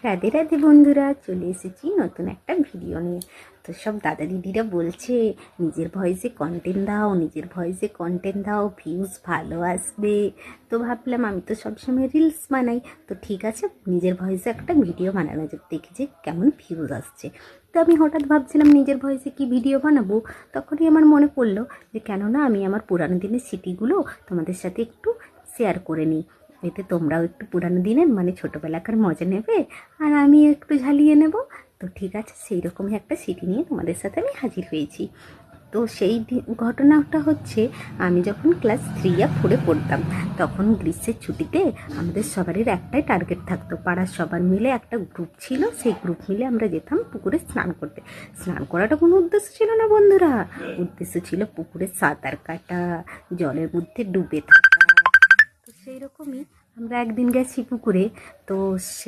রাধে রাধে বন্ধুরা, চলে এসেছি নতুন একটা ভিডিও নিয়ে। তো সব দাদা দিদিরা বলছে নিজের ভয়েসে কন্টেন্ট দাও, নিজের ভয়েসে কন্টেন্ট দাও, ভিউজ ভালো আসবে। তো ভাবলাম আমি তো সবসময় রিলস বানাই, তো ঠিক আছে নিজের ভয়েসে একটা ভিডিও বানানো যাক, দেখি যে কেমন ভিউজ আসছে। তো আমি হঠাৎ ভাবছিলাম নিজের ভয়েসে কি ভিডিও বানাবো, তখনই আমার মনে পড়লো যে কেননা আমি আমার পুরানো দিনের স্মৃতিগুলো তোমাদের সাথে একটু শেয়ার করে নিই। এতে তোমরাও একটু পুরানো দিনের মানে ছোটোবেলাকার মজা নেবে, আর আমি একটু ঝালিয়ে নেব। তো ঠিক আছে, সেই রকমই একটা স্মৃতি নিয়ে তোমাদের সাথে আমি হাজির হয়েছি। তো সেই ঘটনাটা হচ্ছে, আমি যখন ক্লাস 3 বা 4 পড়তাম, তখন গ্রীষ্মের ছুটিতে আমাদের সবারই একটাই টার্গেট থাকতো। পাড়ার সবার মিলে একটা গ্রুপ ছিল, সেই গ্রুপ মিলে আমরা যেতাম পুকুরে স্নান করতে। স্নান করাটা কোনো উদ্দেশ্য ছিল না বন্ধুরা, উদ্দেশ্য ছিল পুকুরে সাঁতার কাটা, জলের মধ্যে ডুবে থাকা। তো সেই রকমই আমরা একদিন গেছি পুকুরে। তো সেই